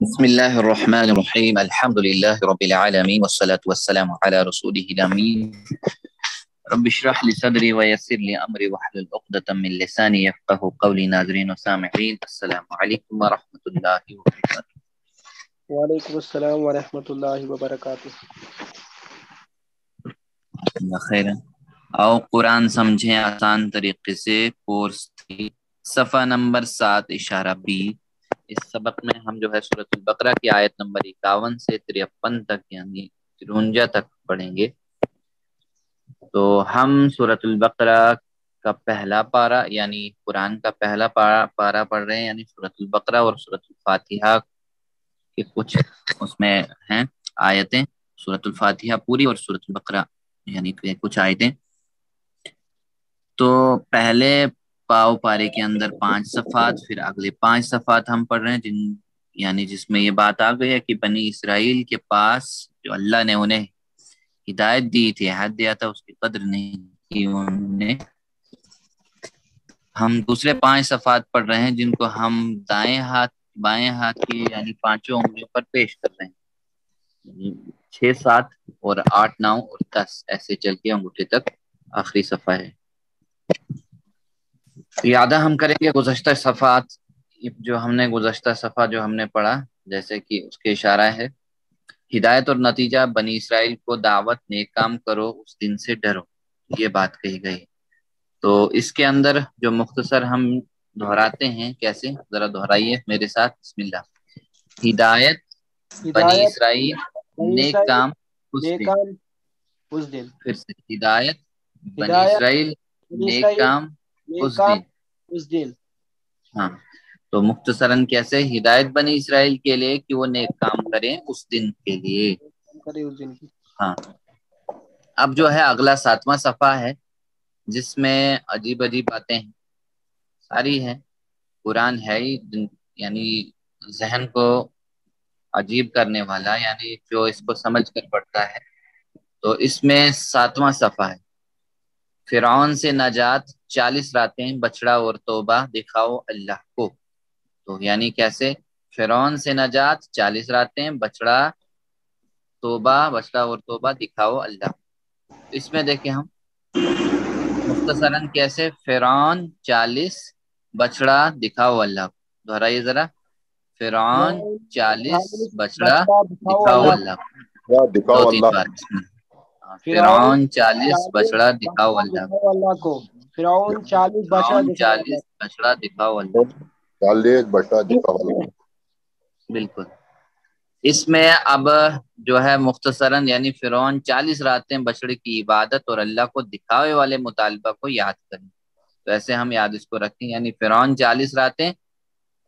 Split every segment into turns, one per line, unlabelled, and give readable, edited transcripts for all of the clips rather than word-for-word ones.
بسم الله الرحمن الرحيم الحمد لله رب العالمين والصلاة والسلام على رسوله الأمين رب اشرح لي صدري ويسر لي أمري واحلل عقدة من لساني يفقهوا قولي. ناظرين وسامعين، السلام عليكم ورحمة الله وبركاته.
وعلیکم السلام ورحمۃ اللہ وبرکاتہ.
خیر آؤ قرآن سمجھیں آسان طریقے سے. کورس صفحہ نمبر 7 اشارہ بی. اس سبق میں ہم جو ہے سورۃ البقرہ کی آیت نمبر 51 سے 53 تک یعنی 53 تک پڑھیں گے. تو ہم سورۃ البقرہ کا پہلا پارہ یعنی قرآن کا پہلا پارہ پڑھ رہے ہیں، یعنی سورۃ البقرہ اور سورۃ الفاتحہ کے کچھ اس میں ہیں آیتیں. سورۃ الفاتحہ پوری اور سورۃ البقرہ یعنی کہ کچھ آیتیں. تو پہلے پاؤ پارے کے اندر 5 صفحات، پھر اگلے 5 صفحات ہم پڑھ رہے ہیں جس میں یہ بات آ گئی ہے کہ بنی اسرائیل کے پاس جو اللہ نے انہیں ہدایت دی تھی، عہد دیا تھا، اس کی قدر نہیں کی انہوں نے. ہم دوسرے 5 صفحات پڑھ رہے ہیں جن کو ہم بائیں ہاتھ کی یعنی 5 انگلیوں پر پیش کر رہے ہیں. 6 7 اور 8 9 اور 10 ایسے چل کے انگوٹھے تک آخری صفحہ ہے. یادہ ہم کریں گے گزشتہ صفحات جو ہم نے پڑھا، جیسے کہ اس کے اشارہ ہے ہدایت اور نتیجہ بنی اسرائیل کو دعوت، نیک کام کرو، اس دن سے ڈرو، یہ بات کہی گئی. تو اس کے اندر جو مختصر ہم دہراتے ہیں، کیسے ذرا دہرائیے میرے ساتھ. بسم اللہ. ہدایت بنی اسرائیل، نیک کام
اس دن.
پھر سے ہدایت بنی اسرائیل، نیک کام اس دن. ہاں، تو مختصراً کیسے ہدایت بنی اسرائیل کے لیے کہ وہ نیک کام کریں اس دن کے لیے. ہاں، اب جو ہے اگلا 7واں صفحہ ہے جس میں عجیب باتیں ہیں، ساری ہیں. قرآن ہے ہی یعنی ذہن کو عجیب کرنے والا، یعنی جو اس کو سمجھ کر پڑھتا ہے. تو اس میں 7واں صفحہ ہے. فرعون سے نجات، 40 راتیں، بچڑا اور توبہ دکھاؤ اللہ کو. تو یعنی کیسے فرعون سے نجات، 40 راتیں، بچڑا اور توبہ دکھاؤ اللہ. اس میں دیکھیں ہم مختصراً کیسے فرعون 40 بچڑا دکھاؤ اللہ. دہرائیے ذرا. فرعون 40 بچڑا دکھاؤ اللہ. دو تین بار. فرعون 40 بچڑا دکھاؤ اللہ
کو. فرعون 40
بچڑا دکھاؤ اللہ.
40 بچڑا دکھاؤ اللہ.
بالکل. اس میں اب جو ہے مختصراً یعنی فرعون 40 راتیں بچڑے کی عبادت اور اللہ کو دکھاوے والے مطالبہ کو یاد کریں. تو ایسے ہم یاد اس کو رکھیں، یعنی فرعون 40 راتیں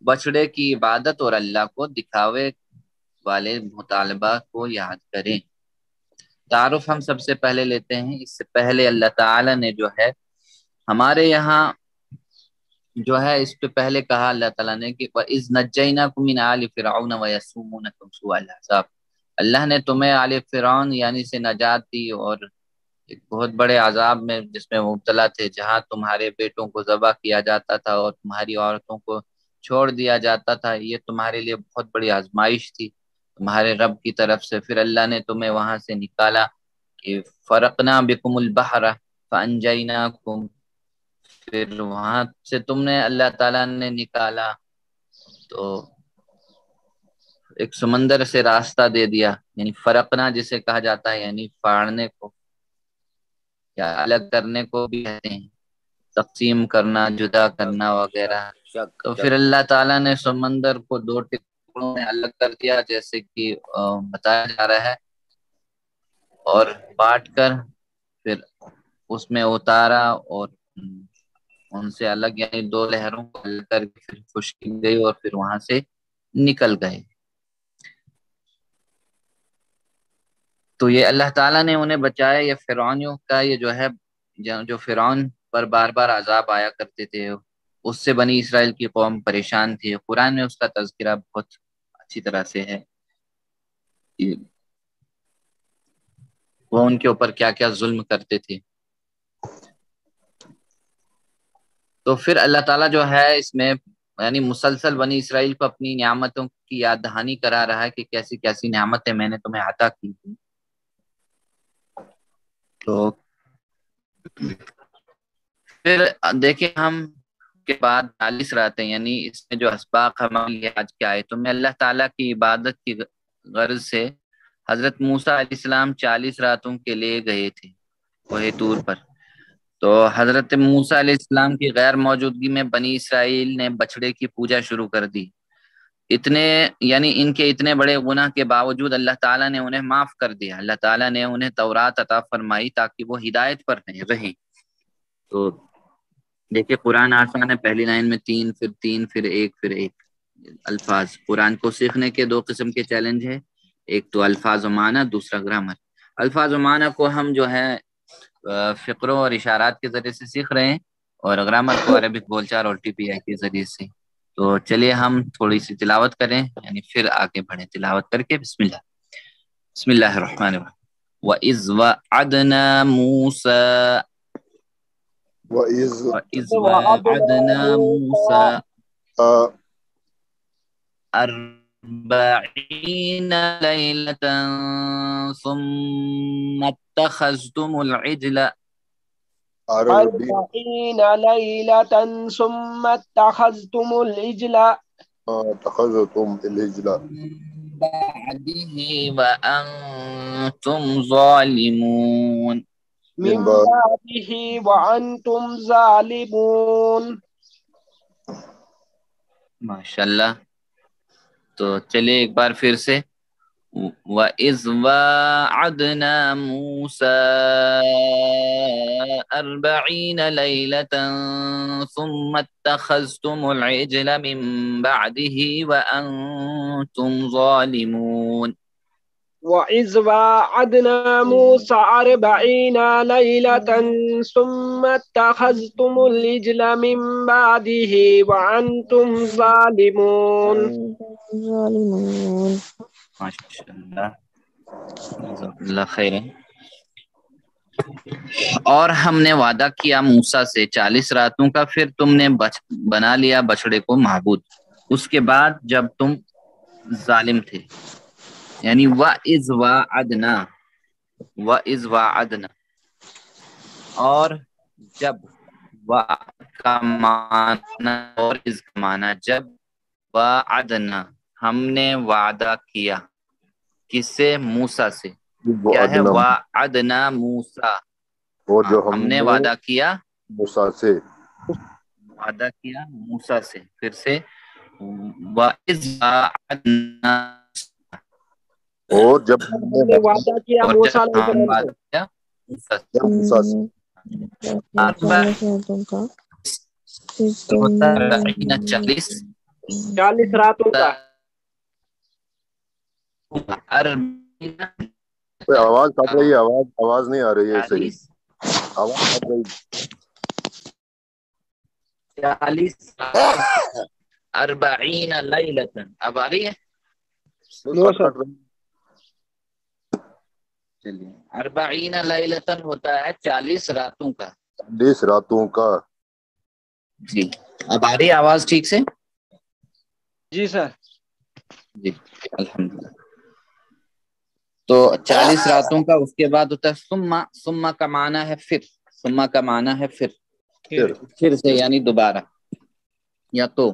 بچڑے کی عبادت اور اللہ کو دکھاوے والے مطالبہ کو یاد کریں. تعارف ہم سب سے پہلے لیتے ہیں. اس سے پہلے اللہ تعالی نے جو ہے ہمارے یہاں جو ہے اس پہ پہلے کہا اللہ تعالیٰ نے کہ وَإِذْ نَجَّيْنَاكُمْ مِنْ آلِ فِرْعَوْنَ وَيَسُومُونَكُمْ سُوءَ الْعَذَابِ. اللہ نے تمہیں آل فرعون یعنی سے نجات دی اور ایک بہت بڑے عذاب میں جس میں مبتلا تھے، جہاں تمہارے بیٹوں کو ذبح کیا جاتا تھا اور تمہاری عورتوں کو چھوڑ دیا جاتا تھا. یہ تمہارے لیے بہت بڑی آزمائش تھی تمہارے رب کی طرف سے. پھر اللہ نے تمہیں وہاں سے نکالا کہ فرقنا بکم البحر فانجیناکم. پھر وہاں سے تم نے اللہ تعالیٰ نے نکالا تو ایک سمندر سے راستہ دے دیا، یعنی فرقنا جسے کہا جاتا ہے یعنی پھاڑنے کو یا الگ کرنے کو بھی کہتے ہیں، تقسیم کرنا، جدا کرنا وغیرہ. تو پھر اللہ تعالیٰ نے سمندر کو 2 ٹکڑوں میں الگ کر دیا جیسے کہ بتایا جا رہا ہے، اور بانٹ کر پھر اس میں اتارا اور ان سے الگ یعنی 2 لہروں کو الگ کر کے پھر خشکی گئی اور پھر وہاں سے نکل گئے. تو یہ اللہ تعالیٰ نے انہیں بچایا. یہ فرعونیوں کا یہ جو ہے جو فرعون پر بار بار عذاب آیا کرتے تھے، اس سے بنی اسرائیل کی قوم پریشان تھی. قرآن میں اس کا تذکرہ بہت اچھی طرح سے ہے، وہ ان کے اوپر کیا کیا ظلم کرتے تھے. تو پھر اللہ تعالیٰ جو ہے اس میں یعنی مسلسل بنی اسرائیل کو اپنی نعمتوں کی یاد دہانی کرا رہا ہے کہ کیسی کیسی نعمتیں میں نے تمہیں عطا کی تھی. تو پھر دیکھیں ہم کے بعد 40 راتیں، یعنی اس میں جو اسباق ہمارے لیے آج کے آیتوں میں اللہ تعالیٰ کی عبادت کی غرض سے حضرت موسیٰ علیہ السلام 40 راتوں کے لیے گئے تھے کوہ طور پر. تو حضرت موسیٰ علیہ السلام کی غیر موجودگی میں بنی اسرائیل نے بچڑے کی پوجا شروع کر دی. یعنی ان کے اتنے بڑے گناہ کے باوجود اللہ تعالیٰ نے انہیں معاف کر دیا. اللہ تعالیٰ نے انہیں تورات عطا فرمائی تاکہ وہ ہدایت پر رہیں. تو دیکھیں قرآن آسان ہے، پہلی لائن میں 3 پھر 3 پھر 1 پھر 1 الفاظ. قرآن کو سیکھنے کے 2 قسم کے چیلنج ہے، ایک تو الفاظ و معنی، دوسرا گرامر. الفاظ و معنی کو ہم جو ہے فقروں اور اشارات کے ذریعے سے سیکھ رہے ہیں، اور گرامر کو عربک بول چال اور ٹی پی آئی کے ذریعے سے. تو چلیے ہم تھوڑی سی تلاوت کریں، یعنی پھر آگے بڑھیں تلاوت کر کے. بسم اللہ. بسم اللہ الرحمن الرحیم. وَإِذْ وَعَدْنَا مُوسَىٰ وَإِذْ وَعَدْنَا مُوسَىٰ 40 لَيْلَةً ثُمَّ اتَّخَذْتُمُ الْعِجْلَ
40 ليلة ثم اتخذتم العجل
اتخذتم العجل
بعده وأنتم ظالمون.
من بعده وأنتم ظالمون.
ماشاءاللہ. تو چلیے ایک بار پھر سے. وَإِذْ وَاعَدْنَا مُوسَىٰ 40 لَيْلَةً ثُمَّ اتَّخَذْتُمُ الْعِجْلَ مِن بَعْدِهِ وَأَنْتُمْ ظَالِمُونَ.
وإذ وعدنا موسى 40 ليلة ثم اتخذتم العجل من بعده وأنتم ظالمون.
ماشاءاللہ جزاک اللہ خیر. اور ہم نے وعدہ کیا موسیٰ سے 40 راتوں کا، پھر تم نے بنا لیا بچڑے کو معبود، اس کے بعد جب تم ظالم تھے. یعنی وَإِذْ وَعَدْنَا، وَإِذْ وَعَدْنَا، اور جب، کا معنی اور اس کا معنی جب، وَعَدْنَا ہم نے وعدہ کیا، کس سے؟ موسیٰ سے. کیا ہے؟ وَعَدْنَا موسیٰ،
وہ جو
ہم نے وعدہ کیا
موسیٰ سے،
وعدہ کیا موسیٰ سے. پھر سے وَإِذْ وَعَدْنَا،
اور جب
ہم نے وعدہ کیا
اور
موسیٰ
جب
علیہ
ہم
السلام
وعدہ
سے
کیا موسیٰ سے.
موسیٰ سے
ہوتا ہے 40
40 راتوں کا.
آواز کٹ رہی ہے، آواز نہیں آ رہی ہے صحیح، آواز کٹ رہی ہے.
40 40 لیلۃ. اب آ رہی ہے؟
کٹ رہی ہے.
چلیے 40 لیلۃ ہوتا ہے 40 راتوں کا.
40 راتوں کا.
جی اب آ رہی ہے آواز ٹھیک سے؟
جی سر.
جی الحمدللہ. تو 40 راتوں کا، اس کے بعد ہوتا ہے ثم کا معنی ہے پھر، ثم کا معنی ہے پھر سے، یعنی دوبارہ یا تو.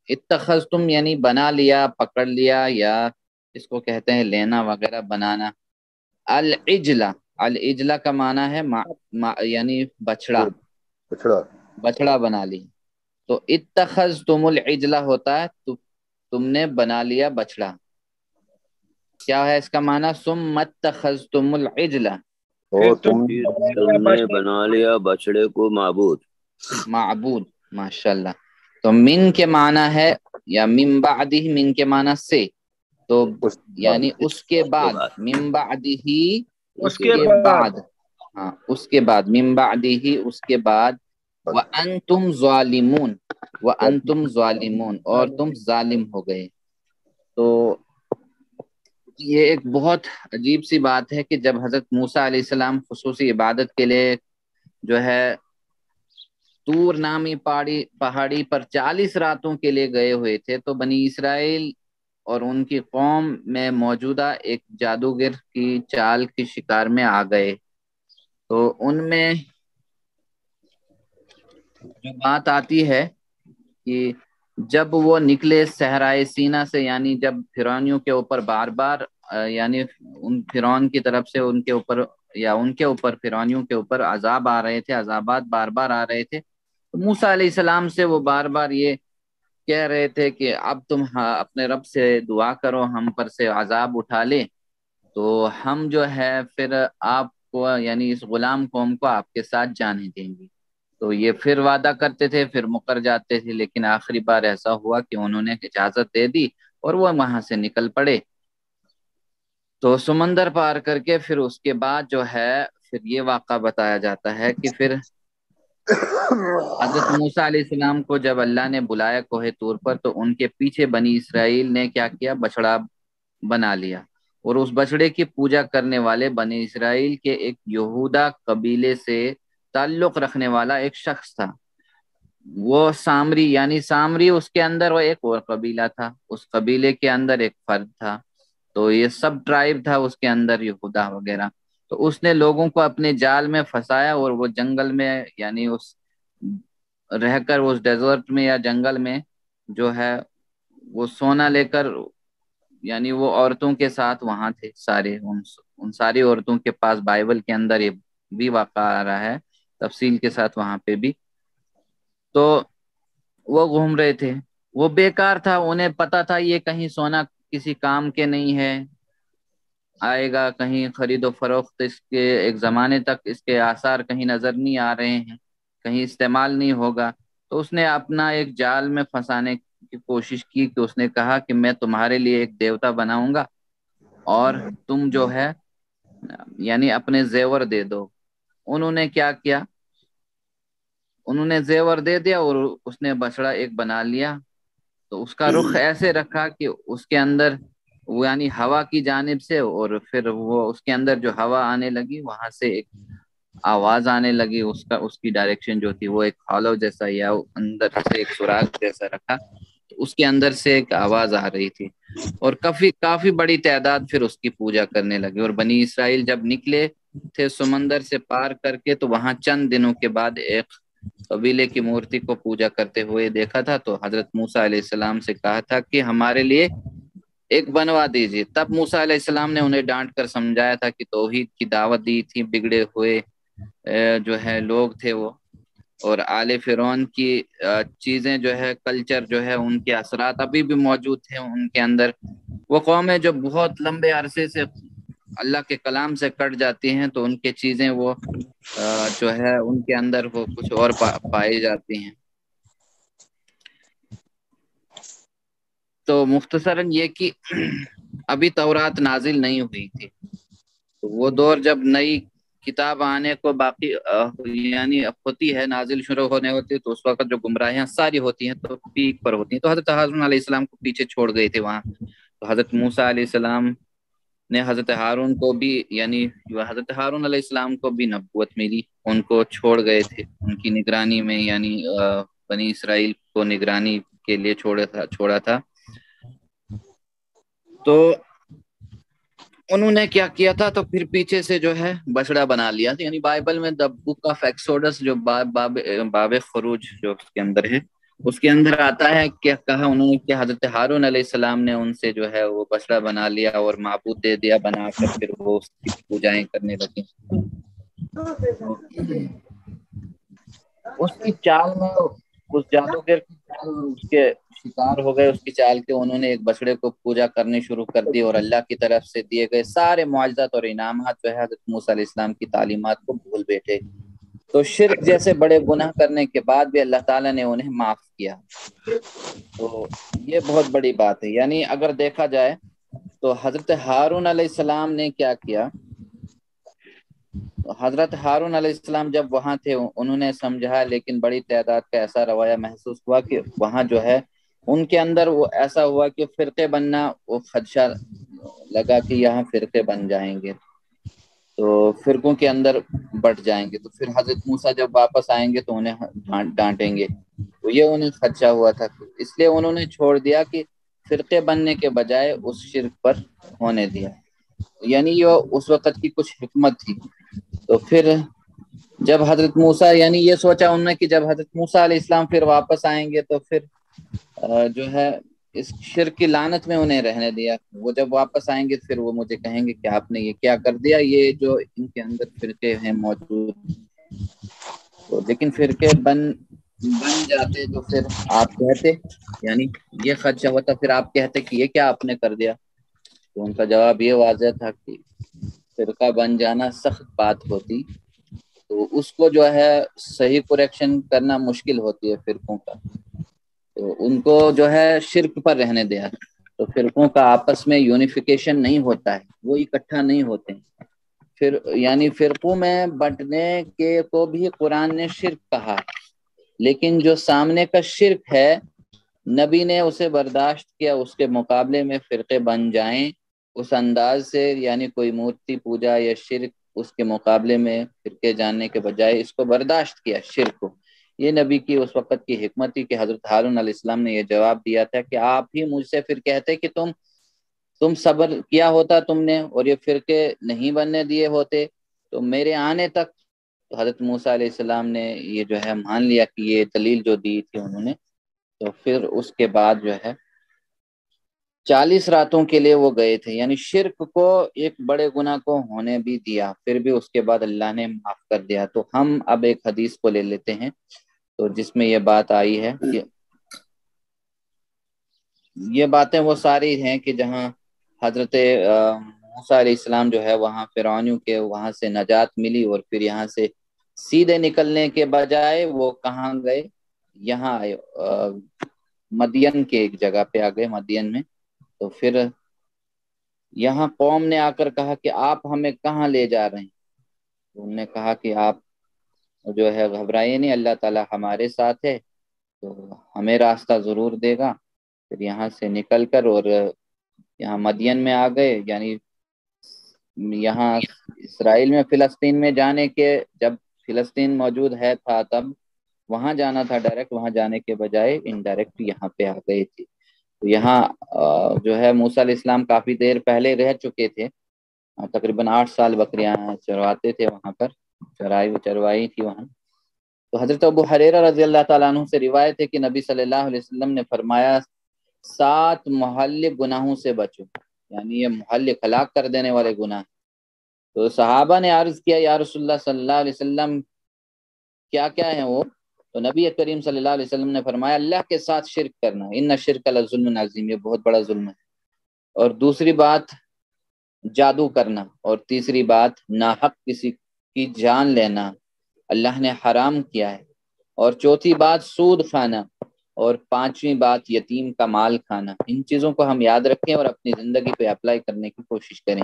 اتخذتم یعنی بنا لیا، پکڑ لیا، یا اس کو کہتے ہیں لینا وغیرہ، بنانا. العجلہ کا معنی ہے یعنی بچڑا بنا لی. تو اتخذتم العجلہ ہوتا ہے تو تم نے بنا لیا بچڑا. کیا ہے اس کا معنی؟ ثم اتخذتم العجلہ،
اور
تم نے بنا لیا بچڑے کو معبود.
ماشاءاللہ. تو من کے معنی ہے، یا من بعدہ، من کے معنی سے، تو یعنی اس کے بعد، من بعدہ اس کے بعد، ہاں اس کے بعد، من بعدہ اس کے بعد، وَأَنْتُمْ ظَالِمُونَ، وَأَنْتُمْ ظَالِمُونَ اور تم ظالم ہو گئے. تو یہ ایک بہت عجیب سی بات ہے کہ جب حضرت موسیٰ علیہ السلام خصوصی عبادت کے لیے جو ہے طور نامی پہاڑی پر 40 راتوں کے لیے گئے ہوئے تھے، تو بنی اسرائیل اور ان کی قوم میں موجودہ ایک جادوگر کی چال کی شکار میں آ گئے۔ تو ان میں جو بات آتی ہے کہ جب وہ نکلے صحرائے سینا سے، یعنی جب فرعونیوں کے اوپر بار بار یعنی ان فرعون کی طرف سے ان کے اوپر فرعونیوں کے اوپر عذاب آ رہے تھے، عذابات بار بار آ رہے تھے، تو موسیٰ علیہ السلام سے وہ بار بار یہ کہہ رہے تھے کہ اب تم اپنے رب سے دعا کرو ہم پر سے عذاب اٹھا لے، تو ہم جو ہے پھر آپ کو یعنی اس غلام قوم کو آپ کے ساتھ جانے دیں گے۔ تو یہ پھر وعدہ کرتے تھے، پھر مکر جاتے تھے، لیکن آخری بار ایسا ہوا کہ انہوں نے اجازت دے دی اور وہ وہاں سے نکل پڑے۔ تو سمندر پار کر کے پھر اس کے بعد جو ہے پھر یہ واقعہ بتایا جاتا ہے کہ پھر حضرت موسیٰ علیہ السلام کو جب اللہ نے بلایا کوہ طور پر، تو ان کے پیچھے بنی اسرائیل نے کیا کیا، بچڑا بنا لیا، اور اس بچڑے کی پوجا کرنے والے بنی اسرائیل کے ایک یہودا قبیلے سے تعلق رکھنے والا ایک شخص تھا، وہ سامری، یعنی سامری اس کے اندر وہ ایک اور قبیلہ تھا، اس قبیلے کے اندر ایک فرد تھا، تو یہ سب ٹرائب تھا اس کے اندر، یہودا وغیرہ۔ تو اس نے لوگوں کو اپنے جال میں پھنسایا، اور وہ جنگل میں یعنی اس رہ کر اس ڈیزرٹ میں یا جنگل میں جو ہے وہ سونا لے کر، یعنی وہ عورتوں کے ساتھ وہاں تھے سارے، ان ساری عورتوں کے پاس بائبل کے اندر یہ بھی واقعہ آ رہا ہے تفصیل کے ساتھ وہاں پہ بھی۔ تو وہ گھوم رہے تھے، وہ بیکار تھا، انہیں پتا تھا یہ کہیں سونا کسی کام کے نہیں ہے، آئے گا کہیں خرید و فروخت، اس کے ایک زمانے تک اس کے آثار کہیں نظر نہیں آ رہے ہیں، کہیں استعمال نہیں ہوگا۔ تو اس نے اپنا ایک جال میں پھنسانے کی کوشش کی کہ اس نے کہا کہ میں تمہارے لیے ایک دیوتا بناؤں گا اور تم جو ہے یعنی اپنے زیور دے دو۔ انہوں نے کیا کیا، انہوں نے زیور دے دیا اور اس نے بچڑا ایک بنا لیا، تو اس کا رخ ایسے رکھا کہ اس کے اندر وہ یعنی ہوا کی جانب سے، اور پھر وہ اس کے اندر جو ہوا آنے لگی وہاں سے ایک آواز آنے لگی، اس کی ڈائریکشن جو تھی وہ ایک ہالو جیسا یا اندر سے ایک سوراخ جیسا رکھا، تو اس کے اندر سے ایک آواز آ رہی تھی، اور کافی بڑی تعداد پھر اس کی پوجا کرنے لگی۔ اور بنی اسرائیل جب نکلے تھے سمندر سے پار کر کے، تو وہاں چند دنوں کے بعد ایک قبیلے کی مورتی کو پوجا کرتے ہوئے دیکھا تھا، تو حضرت موسیٰ علیہ السلام سے کہا تھا کہ ہمارے لیے ایک بنوا دیجیے۔ تب موسیٰ علیہ السلام نے انہیں ڈانٹ کر سمجھایا تھا کہ توحید کی دعوت دی تھی، بگڑے ہوئے جو ہے لوگ تھے وہ، اور آل فرعون کی چیزیں جو ہے کلچر جو ہے ان کے اثرات ابھی بھی موجود تھے ان کے اندر۔ وہ قومیں جو بہت لمبے عرصے سے اللہ کے کلام سے کٹ جاتی ہیں، تو ان کے چیزیں وہ جو ہے ان کے اندر وہ کچھ اور پائی جاتی ہیں۔ تو مختصراً یہ کہ ابھی تورات نازل نہیں ہوئی تھی، تو وہ دور جب نئی کتاب آنے کو باقی یعنی ہوتی ہے، نازل شروع ہونے ہوتی ہے، تو اس وقت جو گمراہیاں ساری ہوتی ہیں تو پیک پر ہوتی ہیں۔ تو حضرت ہارون علیہ السلام کو پیچھے چھوڑ گئے تھے وہاں، تو حضرت موسیٰ علیہ السلام نے حضرت ہارون کو بھی یعنی حضرت ہارون علیہ السلام کو بھی نبوت ملی، ان کو چھوڑ گئے تھے ان کی نگرانی میں، یعنی بنی اسرائیل کو نگرانی کے لیے چھوڑا تھا۔ تو انہوں نے کیا کیا تھا، تو پھر پیچھے سے جو ہے بچڑا بنا لیا تھا، یعنی بائبل میں دا بک آف ایکسوڈس جو باب خروج جو اس کے اندر ہے، اس کے اندر آتا ہے کہ کہا انہوں نے کہ حضرت ہارون علیہ السلام نے ان سے جو ہے وہ بچڑا بنا لیا اور معبود دے دیا بنا کر، پھر وہ اس کی پوجائیں کرنے لگے۔ اس کی چال میں اس جادوگر کی چال اس کے شکار ہو گئے، اس کی چال کے انہوں نے ایک بچڑے کو پوجا کرنی شروع کر دی، اور اللہ کی طرف سے دیے گئے سارے معجزات اور انعامات جو ہے حضرت موسیٰ علیہ السلام کی تعلیمات کو بھول بیٹھے۔ تو شرک جیسے بڑے گناہ کرنے کے بعد بھی اللہ تعالیٰ نے انہیں معاف کیا، تو یہ بہت بڑی بات ہے۔ یعنی اگر دیکھا جائے تو حضرت ہارون علیہ السلام نے کیا کیا، حضرت ہارون علیہ السلام جب وہاں تھے انہوں نے سمجھا، لیکن بڑی تعداد کا ایسا رویہ محسوس ہوا کہ وہاں جو ہے ان کے اندر وہ ایسا ہوا کہ فرقے بننا، وہ خدشہ لگا کہ یہاں فرقے بن جائیں گے، تو فرقوں کے اندر بٹ جائیں گے، تو پھر حضرت موسیٰ جب واپس آئیں گے تو انہیں ڈانٹیں گے، تو یہ انہیں خدشہ ہوا تھا، اس لیے انہوں نے چھوڑ دیا کہ فرقے بننے کے بجائے اس شرک پر ہونے دیا، یعنی یہ اس وقت کی کچھ حکمت تھی۔ تو پھر جب حضرت موسیٰ، یعنی یہ سوچا انہوں نے کہ جب حضرت موسیٰ علیہ السلام پھر واپس آئیں گے تو پھر جو ہے اس شرک کی لعنت میں انہیں رہنے دیا، وہ جب واپس آئیں گے پھر وہ مجھے کہیں گے کہ آپ نے یہ کیا کر دیا، یہ جو ان کے اندر فرقے ہیں موجود، تو لیکن فرقے بن جاتے تو پھر آپ کہتے، یعنی یہ خدشہ ہوتا، پھر آپ کہتے کہ یہ کیا آپ نے کر دیا، تو ان کا جواب یہ واضح تھا کہ فرقہ بن جانا سخت بات ہوتی، تو اس کو جو ہے صحیح کریکشن کرنا مشکل ہوتی ہے فرقوں کا، تو ان کو جو ہے شرک پر رہنے دیا، تو فرقوں کا آپس میں یونیفیکیشن نہیں ہوتا ہے، وہ اکٹھا نہیں ہوتے ہیں، پھر یعنی فرقوں میں بٹنے کے کو بھی قرآن نے شرک کہا، لیکن جو سامنے کا شرک ہے نبی نے اسے برداشت کیا، اس کے مقابلے میں فرقے بن جائیں اس انداز سے، یعنی کوئی مورتی پوجا یا شرک، اس کے مقابلے میں فرقے جاننے کے بجائے اس کو برداشت کیا شرک کو، یہ نبی کی اس وقت کی حکمت تھی کہ حضرت ہارون علیہ السلام نے یہ جواب دیا تھا کہ آپ ہی مجھ سے پھر کہتے کہ تم صبر کیا ہوتا تم نے اور یہ فرقے نہیں بننے دیے ہوتے، تو میرے آنے تک حضرت موسیٰ علیہ السلام نے یہ جو ہے مان لیا کہ یہ دلیل جو دی تھی انہوں نے، تو پھر اس کے بعد جو ہے 40 راتوں کے لیے وہ گئے تھے، یعنی شرک کو ایک بڑے گناہ کو ہونے بھی دیا، پھر بھی اس کے بعد اللہ نے معاف کر دیا۔ تو ہم اب ایک حدیث کو لے لیتے ہیں تو جس میں یہ بات آئی ہے کہ یہ باتیں وہ ساری ہیں کہ جہاں حضرت موسیٰ علیہ السلام جو ہے وہاں فرعونیوں کے وہاں سے نجات ملی، اور پھر یہاں سے سیدھے نکلنے کے بجائے وہ کہاں گئے، یہاں آئے مدین کے ایک جگہ پہ آ گئے، مدین میں، تو پھر یہاں قوم نے آ کر کہا کہ آپ ہمیں کہاں لے جا رہے ہیں، تو انہوں نے کہا کہ آپ جو ہے گھبرائیے نہیں، اللہ تعالیٰ ہمارے ساتھ ہے تو ہمیں راستہ ضرور دے گا۔ پھر یہاں سے نکل کر اور یہاں مدین میں آ گئے، یعنی یہاں اسرائیل میں فلسطین میں جانے کے، جب فلسطین موجود ہے تھا تب وہاں جانا تھا ڈائریکٹ، وہاں جانے کے بجائے انڈائریکٹ یہاں پہ آ گئے تھے۔ تو یہاں جو ہے موسیٰ علیہ السلام کافی دیر پہلے رہ چکے تھے، تقریباً 8 سال بکریاں چرواتے تھے وہاں پر، چروائی تھی وہاں۔ تو حضرت ابو ہریرہ رضی اللہ تعالیٰ عنہ سے روایت ہے کہ نبی صلی اللہ علیہ وسلم نے فرمایا 7 محلق گناہوں سے بچو، یعنی یہ محلق ہلاک کر دینے والے گناہ۔ تو صحابہ نے عرض کیا یا رسول اللہ صلی اللہ علیہ وسلم کیا کیا ہیں وہ؟ تو نبی کریم صلی اللہ علیہ وسلم نے فرمایا اللہ کے ساتھ شرک کرنا، ان الشرک لظلم عظیم، یہ بہت بڑا ظلم ہے، اور دوسری بات جادو کرنا، اور تیسری بات ناحق کسی کی جان لینا اللہ نے حرام کیا ہے، اور چوتھی بات سود کھانا، اور 5ویں بات یتیم کا مال کھانا۔ ان چیزوں کو ہم یاد رکھیں اور اپنی زندگی پہ اپلائی کرنے کی کوشش کریں۔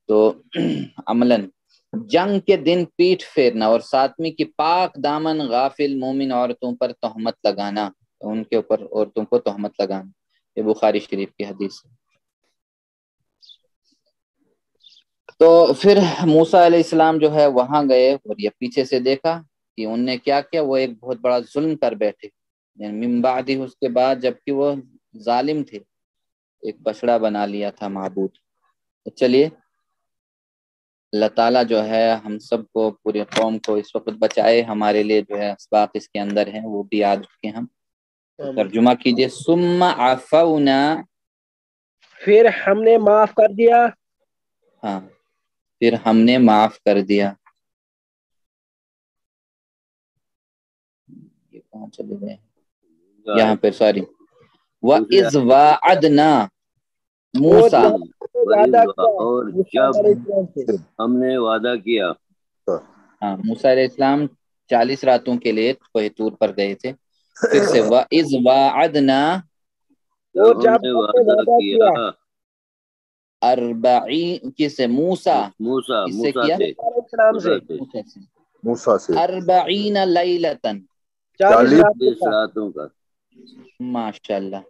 تو عملاً جنگ کے دن پیٹھ پھیرنا، اور 7ویں کی پاک دامن غافل مومن عورتوں پر تہمت لگانا، ان کے اوپر عورتوں کو تہمت لگانا، یہ بخاری شریف کی حدیث ہے۔ تو پھر موسیٰ علیہ السلام جو ہے وہاں گئے اور یہ پیچھے سے دیکھا کہ انہوں نے کیا کیا، وہ ایک بہت بڑا ظلم کر بیٹھے، یعنی من بعد اس کے بعد جبکہ وہ ظالم تھے، ایک بچڑا بنا لیا تھا معبود۔ تو چلیے اللہ تعالیٰ جو ہے ہم سب کو، پوری قوم کو اس وقت بچائے، ہمارے لیے جو ہے اسباق اس کے اندر ہیں وہ بھی یاد رکھیں ہم۔ ترجمہ کیجئے ثم عفونا،
پھر ہم نے معاف کر دیا،
ہاں پھر ہم نے معاف کر دیا، یہ کہاں چلے گئے، یہاں پہ سوری، وَإِذْ وَعَدْنَا موسیٰ،
اور جب ہم نے وعدہ کیا،
ہاں موسیٰ علیہ السلام 40 راتوں کے لیے کوہ طور پر گئے تھے، پھر سے وَإِذْ وَعَدْنَا،
اور جب ہم نے وعدہ کیا
40 کس سے موسیٰ، کس سے کیا،
موسیٰ سے
40 لیلتن،
40
راتوں کا،
ماشاءاللہ۔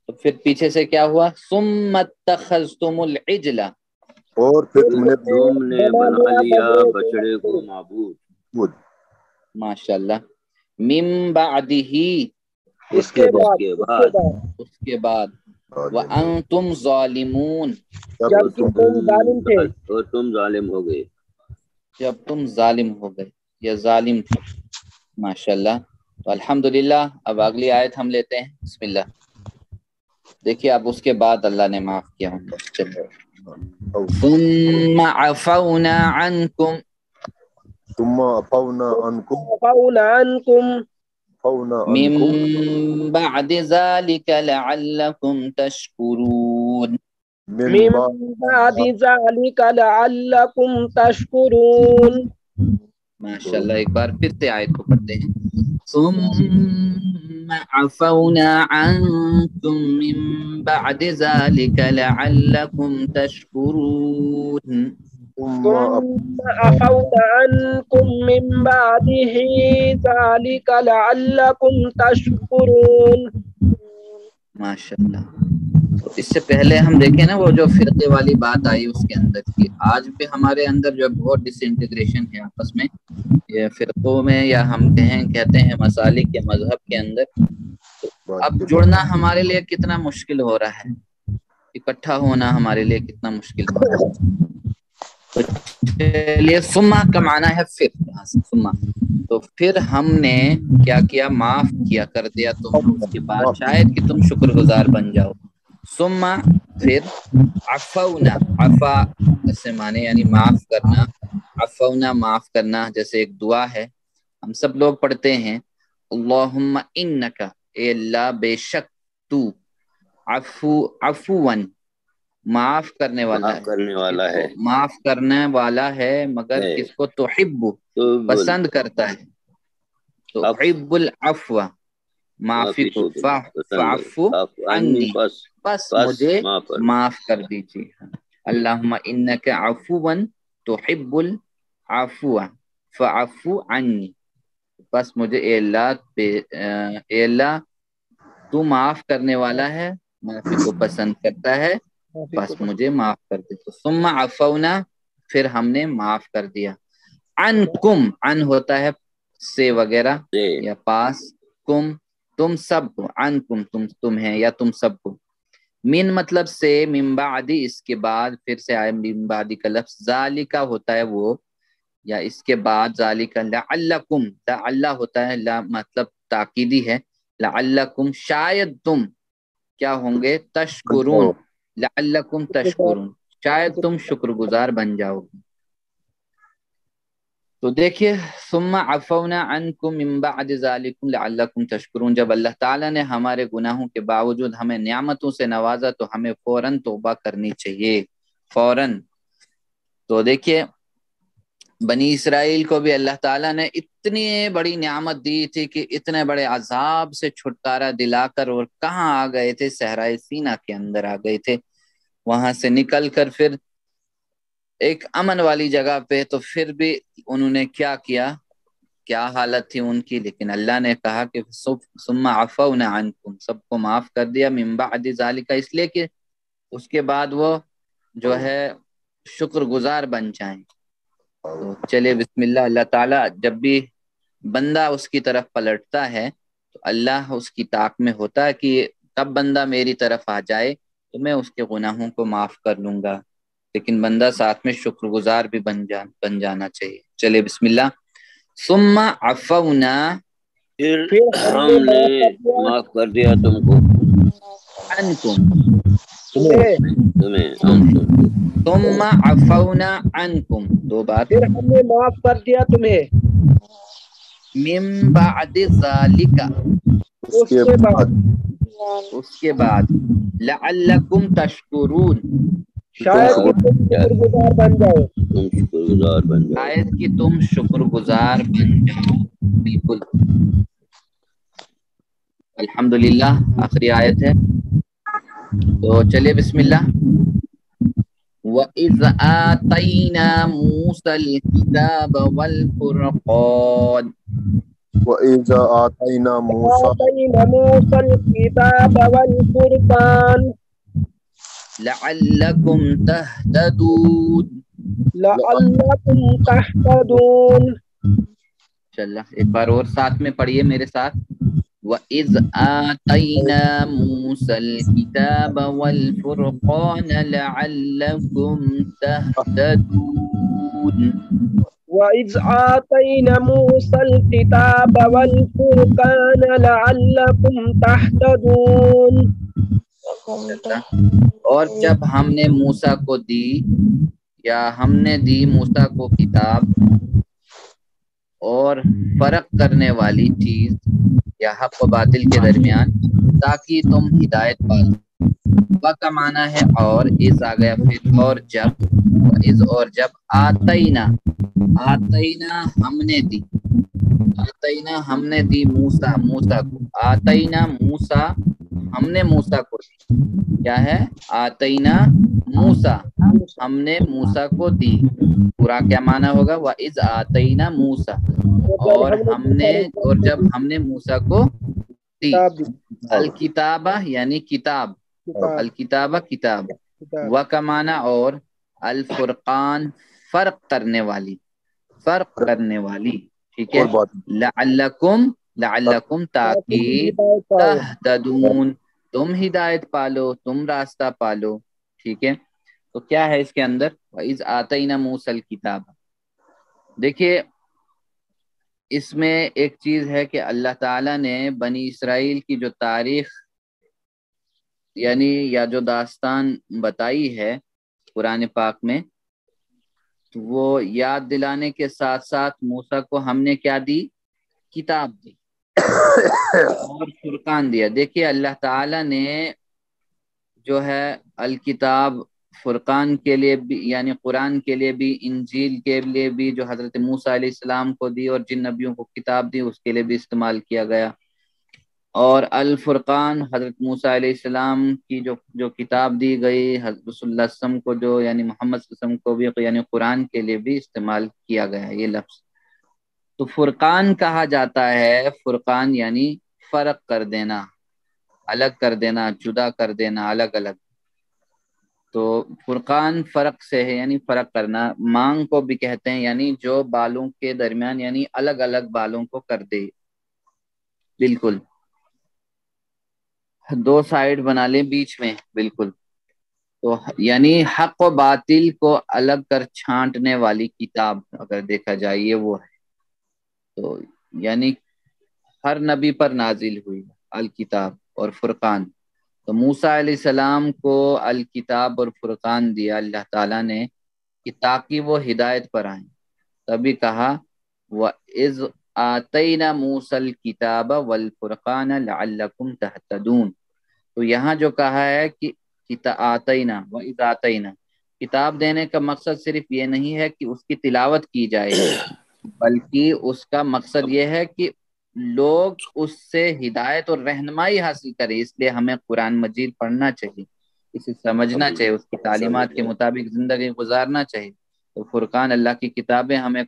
تو پھر پیچھے سے کیا ہوا، ثم اتخذتم العجل،
اور پھر
تم نے بنا لیا بچڑے کو معبود.
ماشاءاللہ. من بعدہ
اس کے
بعد وانتم ظالمون
جبکہ تم ظالم تھے.
اور تم ظالم ہو گئے.
جب تم ظالم ہو گئے یا ظالم تھے. ماشاءاللہ. تو الحمدللہ. اب اگلی آیت ہم لیتے ہیں. بسم اللہ. دیکھیے اب اس کے بعد اللہ نے معاف کیا ہوں گے. ثم عفونا عنکم من بعد ذلك لعلكم تشكرون.
من بعد ذلك لعلكم تشكرون.
ماشاءاللہ. ایک بار پھر سے آیت کو پڑھتے ہیں. ثم عفونا عنكم من بعد ذلك لعلكم تشكرون.
ثم عفونا عنكم من بعده ذلك لعلكم تشكرون.
ماشاءاللہ. تو اس سے پہلے ہم دیکھیں نا وہ جو فرقے والی بات آئی اس کے اندر کی. آج بھی ہمارے اندر جو بہت ڈس انٹیگریشن ہے آپس میں یہ فرقوں میں یا ہم کہتے ہیں مسالک کے مذہب کے اندر. اب جڑنا ہمارے لیے کتنا مشکل ہو رہا ہے. اکٹھا ہونا ہمارے لیے کتنا مشکل ہو رہا ہے. چلیے سما کا معنی ہے پھر. سما تو پھر ہم نے کیا کیا؟ معاف کیا کر دیا تم. اس کے بعد شاید کہ تم شکر گزار بن جاؤ. سما پھر عفونا. عفا سے معنی یعنی معاف کرنا. عفونا معاف کرنا. جیسے ایک دعا ہے ہم سب لوگ پڑھتے ہیں اللہم انکا اے اللہ بے شک تو عفوان معاف کرنے والا ہے. معاف کرنے والا ہے مگر کس کو؟ تحب پسند کرتا ہے. تو حب العفو معافی کو. فاعفو عنی بس مجھے معاف کر دیجیے. اللہم انکا عفوان تحب العفو فاعفو عنی. بس مجھے اے اللہ تو معاف کرنے والا ہے معافی کو پسند کرتا ہے بس مجھے معاف کر دے. تو ثم عفونا پھر ہم نے معاف کر دیا. عنکم عن ہوتا ہے سے وغیرہ یا پاس. کم تم سب کو. عنکم تم ہیں یا تم سب کو. من مطلب سے. من بعد اس کے بعد. پھر سے آئے من بعد کا لفظ. ذالکا ہوتا ہے وہ یا اس کے بعد. ذالکا لعلکم. لعل ہوتا ہے لا مطلب تاکیدی ہے. لعلکم شاید تم کیا ہوں گے؟ تشکرون. لعلکم تشکرون شاید تم شکر گزار بن جاؤ گے. تو دیکھیے ثم عفونا عنکم من بعد ذالکم لعلکم تشکرون. جب اللہ تعالیٰ نے ہمارے گناہوں کے باوجود ہمیں نعمتوں سے نوازا تو ہمیں فوراً توبہ کرنی چاہیے. فوراً. تو دیکھیے بنی اسرائیل کو بھی اللہ تعالیٰ نے اتنی بڑی نعمت دی تھی کہ اتنے بڑے عذاب سے چھٹکارا دلا کر اور کہاں آ گئے تھے؟ صحرائے سینا کے اندر آ گئے تھے. وہاں سے نکل کر پھر ایک امن والی جگہ پہ. تو پھر بھی انہوں نے کیا کیا؟ کیا حالت تھی ان کی. لیکن اللہ نے کہا کہ ثم عفونا عنکم سب کو معاف کر دیا. من بعد ذالک اس لیے کہ اس کے بعد وہ جو ہے شکر گزار بن جائیں. تو چلے بسم اللہ. اللہ تعالیٰ جب بھی بندہ اس کی طرف پلٹتا ہے تو اللہ اس کی طاق میں ہوتا ہے کہ کب بندہ میری طرف آ جائے تو میں اس کے گناہوں کو معاف کر لوں گا. لیکن بندہ ساتھ میں شکر گزار بھی بن جانا چاہیے. چلے بسم اللہ. ثم عفونا
پھر ہم نے معاف کر دیا تم کو.
عنکم
تمہیں.
ثم عفونا عنکم دو بار.
پھر ہم نے معاف کر دیا تمہیں.
من بعد ذالک اس کے بعد. لعلکم تشکرون
شاید کہ تم شکر گزار بن جاؤ.
شاید کہ تم شکر گزار بن جاؤ. بالکل. الحمدللہ آخری آیت ہے. تو چلیے بسم اللہ. وَإِذْ آتَيْنَا مُوسَى الْكِتَابَ وَالْفُرْقَانَ
وَإِذْ آتَيْنَا مُوسَى
الْكِتَابَ وَالْفُرْقَانَ
لعلکم تہتدون.
لعلکم تہتدون.
چلو ایک بار اور ساتھ میں پڑھیے میرے ساتھ. وَإِذْ آتَيْنَا مُوسَى الْكِتَابَ وَالْفُرْقَانَ لَعَلَّكُمْ تَهْتَدُونَ.
وَإِذْ آتَيْنَا مُوسَى الْكِتَابَ وَالْفُرْقَانَ لَعَلَّكُمْ تَهْتَدُونَ.
اور جب ہم نے موسیٰ کو دی یا ہم نے دی موسیٰ کو کتاب اور فرق کرنے والی چیز یا حق و باطل کے درمیان تاکہ تم ہدایت پالو. وہ کا معنی ہے اور، از آ گیا پھر اور جب، از اور جب، آتینا آتینا ہم نے دی، آتینا ہم نے دی موسیٰ موسیٰ کو، آتینا موسیٰ ہم نے موسیٰ کو دی. کیا ہے؟ آتینا موسیٰ ہم نے موسیٰ کو دی. پورا کیا معنی ہوگا؟ وَإِذْ آتَيْنَا مُوسَىٰ اور جب ہم نے موسیٰ کو دی. الکتابہ یعنی کتاب، الکتابہ کتاب، و کا معنی اور، الفرقان فرق کرنے والی، فرق کرنے والی. ٹھیک ہے. لعلکم تاکہ تہتدون تم ہدایت پالو، تم راستہ پالو. ٹھیک ہے. تو کیا ہے اس کے اندر؟ وَإِذْ آتَيْنَا مُوسَى الْكِتَابَ. دیکھیے اس میں ایک چیز ہے کہ اللہ تعالیٰ نے بنی اسرائیل کی جو تاریخ یعنی یا جو داستان بتائی ہے قرآن پاک میں، وہ یاد دلانے کے ساتھ ساتھ موسیٰ کو ہم نے کیا دی؟ کتاب دی اور فرقان دیا. دیکھیے اللہ تعالیٰ نے جو ہے الکتاب فرقان کے لیے بھی یعنی قرآن کے لیے بھی، انجیل کے لیے بھی جو حضرت موسیٰ علیہ السلام کو دی اور جن نبیوں کو کتاب دی اس کے لیے بھی استعمال کیا گیا. اور الفرقان حضرت موسیٰ علیہ السلام کی جو کتاب دی گئی حضرت صلی اللہ علیہ وسلم کو، جو یعنی محمد صلی اللہ علیہ وسلم کو بھی یعنی قرآن کے لیے بھی استعمال کیا گیا یہ لفظ. تو فرقان کہا جاتا ہے، فرقان یعنی فرق کر دینا، الگ کر دینا، جدا کر دینا، الگ الگ. تو فرقان فرق سے ہے یعنی فرق کرنا. مانگ کو بھی کہتے ہیں یعنی جو بالوں کے درمیان یعنی الگ الگ بالوں کو کر دے. بالکل دو سائیڈ بنا لیں بیچ میں. بالکل. تو یعنی حق و باطل کو الگ کر چھانٹنے والی کتاب اگر دیکھا جائے یہ وہ ہے. تو یعنی ہر نبی پر نازل ہوئی الکتاب اور فرقان. تو موسیٰ علیہ السلام کو الکتاب اور فرقان دیا اللہ تعالیٰ نے کہ تاکہ وہ ہدایت پر آئیں. تبھی کہا وَإِذْ آتَيْنَا مُوسَى الْكِتَابَ وَالْفُرْقَانَ لَعَلَّكُمْ تَهْتَدُونَ. تو یہاں جو کہا ہے کہ آتینا وَإِذْ آتَيْنَا، کتاب دینے کا مقصد صرف یہ نہیں ہے کہ اس کی تلاوت کی جائے، بلکہ اس کا مقصد یہ ہے کہ لوگ اس سے ہدایت اور رہنمائی حاصل کریں. اس لیے ہمیں قرآن مجید پڑھنا چاہیے، اسے سمجھنا چاہیے، اس کی تعلیمات کے مطابق زندگی گزارنا چاہیے. تو فرقان اللہ کی کتابیں ہمیں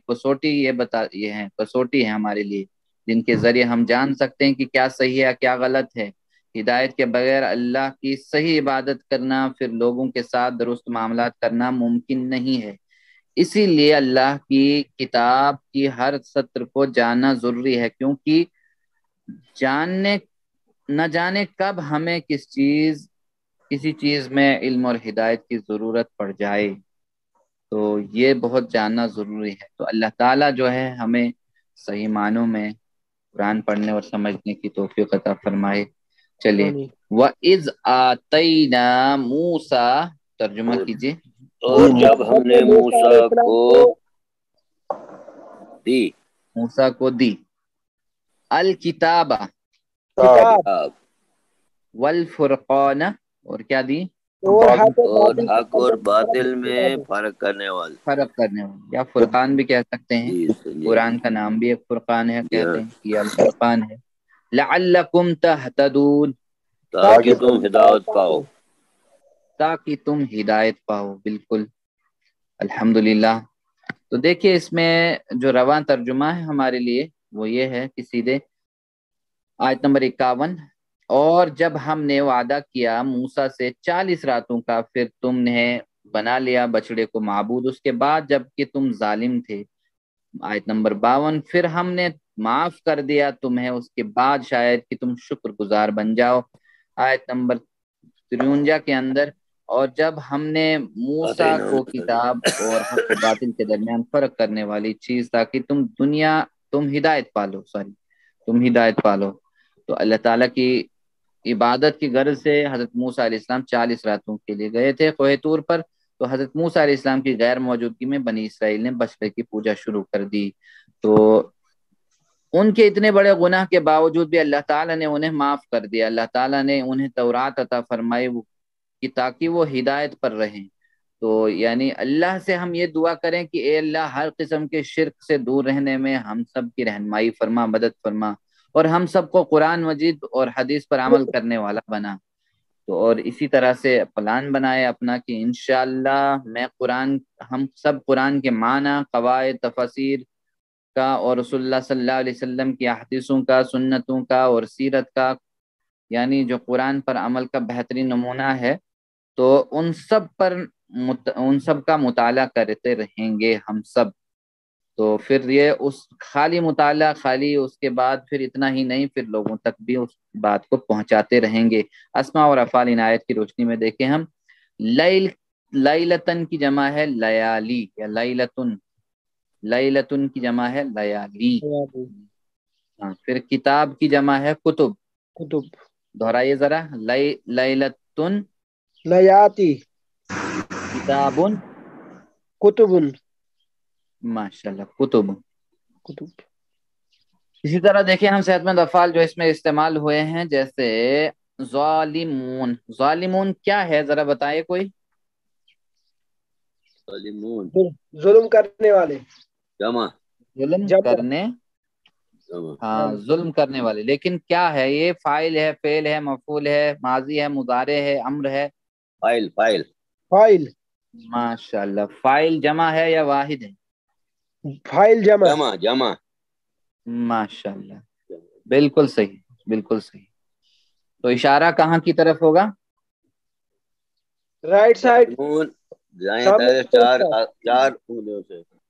یہ ہیں کسوٹی ہے ہمارے لیے، جن کے ذریعے ہم جان سکتے ہیں کہ کیا صحیح ہے کیا غلط ہے. ہدایت کے بغیر اللہ کی صحیح عبادت کرنا، پھر لوگوں کے ساتھ درست معاملات کرنا ممکن نہیں ہے. اسی لیے اللہ کی کتاب کی ہر سطر کو جاننا ضروری ہے، کیونکہ نہ جانے کب ہمیں کسی چیز میں علم اور ہدایت کی ضرورت پڑ جائے. تو یہ بہت جاننا ضروری ہے. تو اللہ تعالیٰ جو ہے ہمیں صحیح معنوں میں قرآن پڑھنے اور سمجھنے کی توفیق عطا فرمائے. چلیے وَإِذْ آتَيْنَا مُوسَىٰ ترجمہ کیجیے.
اور جب ہم نے موسیٰ کو دی،
موسیٰ کو دی الکتاب والفرقان اور کیا دی؟
اور حق اور باطل میں فرق کرنے والے،
یا فرقان بھی کہہ سکتے ہیں. قرآن کا نام بھی ایک فرقان ہے، کہتے ہیں یہ الفرقان ہے. لعلکم تہتدون
تاکہ تم ہدایت پاؤ،
بالکل الحمدللہ. تو دیکھیے اس میں جو رواں ترجمہ ہے ہمارے لیے وہ یہ ہے کہ سیدھے آیت نمبر 51 اور جب ہم نے وعدہ کیا موسیٰ سے 40 راتوں کا، پھر تم نے بنا لیا بچڑے کو معبود اس کے بعد جب کہ تم ظالم تھے۔ آیت نمبر 52، پھر ہم نے معاف کر دیا تمہیں اس کے بعد شاید کہ تم شکر گزار بن جاؤ۔ آیت نمبر 53 کے اندر، اور جب ہم نے موسیٰ کو کتاب اور حق و باطل کے درمیان فرق کرنے والی چیز تاکہ تم ہدایت پالو، تم ہدایت پالو، تو اللہ تعالیٰ کی عبادت کی غرض سے حضرت موسیٰ علیہ السلام 40 راتوں کے لیے گئے تھے کوہ طور پر۔ تو حضرت موسیٰ علیہ السلام کی غیر موجودگی میں بنی اسرائیل نے بچڑے کی پوجا شروع کر دی۔ تو ان کے اتنے بڑے گناہ کے باوجود بھی اللہ تعالیٰ نے انہیں معاف کر دیا۔ اللہ تعالیٰ نے انہیں تورات عطا فرمائی کہ تاکہ وہ ہدایت پر رہیں۔ تو یعنی اللہ سے ہم یہ دعا کریں کہ اے اللہ ہر قسم کے شرک سے دور رہنے میں ہم سب کی رہنمائی فرما، مدد فرما، اور ہم سب کو قرآن مجید اور حدیث پر عمل کرنے والا بنا۔ تو اور اسی طرح سے پلان بنائے اپنا کہ انشاءاللہ ہم سب قرآن کے معنی، قواعد، تفاسیر کا اور رسول اللہ صلی اللہ علیہ وسلم کی احادیثوں کا، سنتوں کا اور سیرت کا، یعنی جو قرآن پر عمل کا بہترین نمونہ ہے، تو ان سب کا مطالعہ کرتے رہیں گے ہم سب۔ تو پھر یہ خالی مطالعہ، خالی اس کے بعد پھر اتنا ہی نہیں، پھر لوگوں تک بھی اس بات کو پہنچاتے رہیں گے۔ اسماء اور افعال ان آیت کی روشنی میں دیکھیں ہم، لیلتن کی جمع ہے لیالی، یا لیلتن کی جمع ہے لیالی۔ پھر کتاب کی جمع ہے کتب، دہرائیے ذرا، لیلتن
لیاتی،
کتابن،
کتبن،
ماشاءاللہ کتب۔ اسی طرح دیکھیں ہم صحت مند افعال جو اس میں استعمال ہوئے ہیں، جیسے ظالمون۔ ظالمون کیا ہے ذرا بتائیے کوئی؟
ظلم کرنے والے،
ظلم کرنے، ہاں ظلم کرنے والے، لیکن کیا ہے یہ؟ فاعل ہے، فعل ہے، مفعول ہے، ماضی ہے، مضارع ہے، امر ہے؟
فاعل۔
ماشاءاللہ، فاعل جمع ہے یا واحد ہے؟
فاعل جمع۔
ماشاءاللہ، بالکل صحیح، بالکل صحیح۔ تو اشارہ کہاں کی طرف ہوگا؟
رائٹ سائڈ،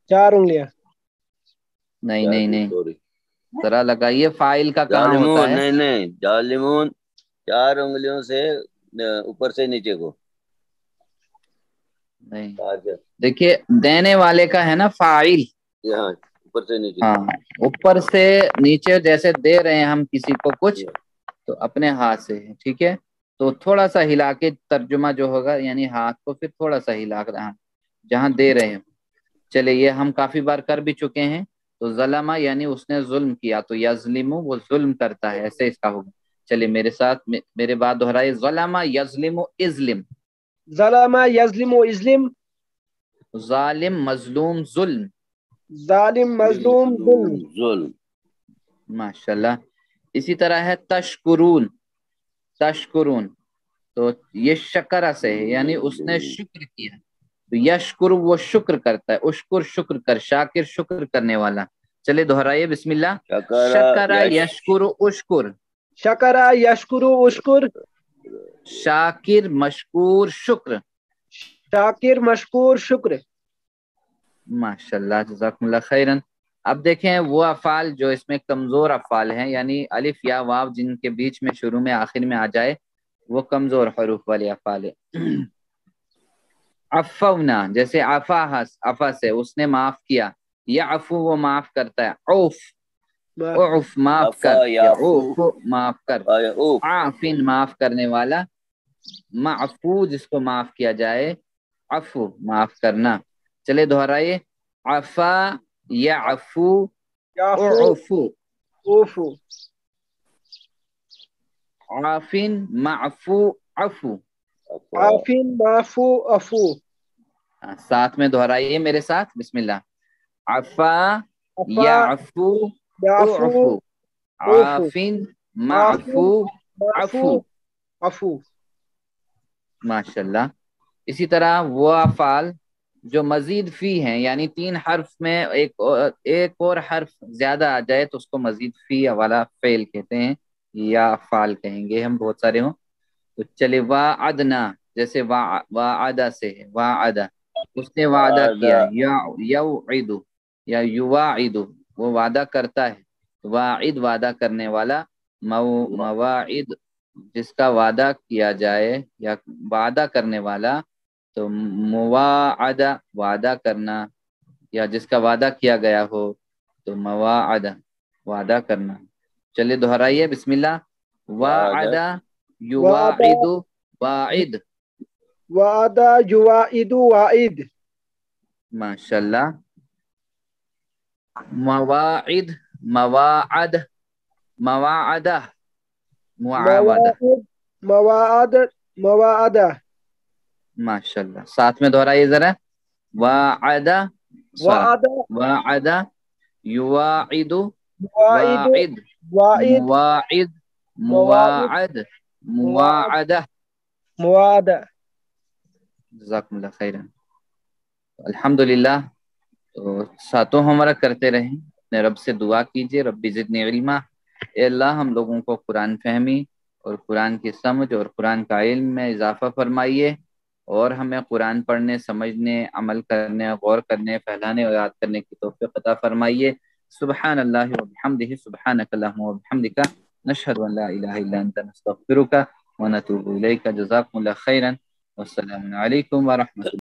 چار انگلیاں۔
نہیں، ذرا لگائیے، فاعل کا کہاں ہوتا ہے؟
نہیں، ظالمون 4 انگلیوں سے اوپر سے نیچے کو
نہیں، دیکھیے دینے والے کا ہے نا فاعل،
یہاں اوپر سے نیچے،
ہاں اوپر سے نیچے، جیسے دے رہے ہیں ہم کسی کو کچھ تو اپنے ہاتھ سے، ٹھیک ہے، تو تھوڑا سا ہلا کے ترجمہ جو ہوگا، یعنی ہاتھ کو پھر تھوڑا سا ہلا کر جہاں دے رہے ہیں۔ چلے یہ ہم کافی بار کر بھی چکے ہیں۔ تو ظلمہ یعنی اس نے ظلم کیا، تو یظلم وہ ظلم کرتا ہے، ایسے اس کا ہوگا۔ چلیے میرے ساتھ میرے بات دہرائے، ظلمہ یظلم اظلم،
ظلمہ یظلم اظلم،
ظالم مظلوم ظلم،
ظالم مظلوم ظلم۔
ماشاءاللہ۔ اسی طرح ہے تشکرون، تشکرون تو یہ شکرہ سے ہے، یعنی اس نے شکر کیا، تو یشکر وہ شکر کرتا ہے، اشکر شکر کر، شاکر شکر کرنے والا۔ چلے دہرائیے، بسم اللہ، شکرہ یشکر اشکر،
شکرہ یشکر اشکر،
شاکر مشکور شکر،
شاکر مشکور شکر۔
ماشاءاللہ، جزاکم اللہ خیرن۔ اب دیکھیں وہ افعال جو اس میں کمزور افعال ہیں، یعنی الف یا واو جن کے بیچ میں شروع میں آخر میں آ جائے، وہ کمزور حروف والے افعال ہیں۔ عفونا، جیسے عفا سے اس نے معاف کیا، یعفو وہ معاف کرتا ہے، عوف اعف معاف کر، یعوف معاف کر، عافن معاف کرنے والا، معفو جس کو معاف کیا جائے، عفو معاف کرنا۔ چلے دہرائیے، عفا یعفو اعفو، عافن معفو عفو،
عافن معفو عفو۔
ساتھ میں دہرائیے میرے ساتھ، بسم اللہ، عفا یعفو اعفو، عافن معفو عفو۔ ماشاءاللہ۔ اسی طرح وہ افعال جو مزید فی ہیں، یعنی 3 حرف میں ایک اور حرف زیادہ آ جائے تو اس کو مزید فی والا فعل کہتے ہیں۔ یا فعال کہیں گے ہم بہت سارے ہوں. تو چلے وعدنا جیسے وعدہ سے ہے وعدہ اس نے وعدہ کیا
وعدہ
یا یوعد یا یواعد وہ وعدہ کرتا ہے. واعد وعدہ کرنے والا مواعد جس کا وعدہ کیا جائے یا وعدہ کرنے والا. تو مواعدہ وعدہ کرنا یا جس کا وعدہ کیا گیا ہو تو مواعدہ وعدہ کرنا. چلیے دہرائیے بسم اللہ.
وعدہ
وعدہ
وعدہ
یواعد واعد.
وعدہ یواعد واعد.
ماشاء اللہ. مواعد مواعد مواعدہ معاودہ.
مواعد مواعدہ.
ماشاء اللہ. ساتھ میں دہرائیے ذرا. وعدہ
وعدہ
وعدہ یواعد
واعد
واعد
واعد
مواعد
مواعد
مواعد مواعدہ.
مواعدہ.
جزاکم اللہ خیرا. الحمدللہ. تو ساتوں ہمارا کرتے رہیں. اپنے رب سے دعا کیجیے ربی زدنی علما. اے اللہ ہم لوگوں کو قرآن فہمی اور قرآن کی سمجھ اور قرآن کا علم میں اضافہ فرمائیے اور ہمیں قرآن پڑھنے سمجھنے عمل کرنے غور کرنے پھیلانے اور یاد کرنے کی توفیق عطا فرمائیے. سبحان اللہ وبحمدہ سبحانک اللہم وبحمدک نشہد ان لا الہ الا انت نستغفرک ونتوب الیک. جزاکم اللہ خیرا والسلام علیکم ورحمۃ اللہ.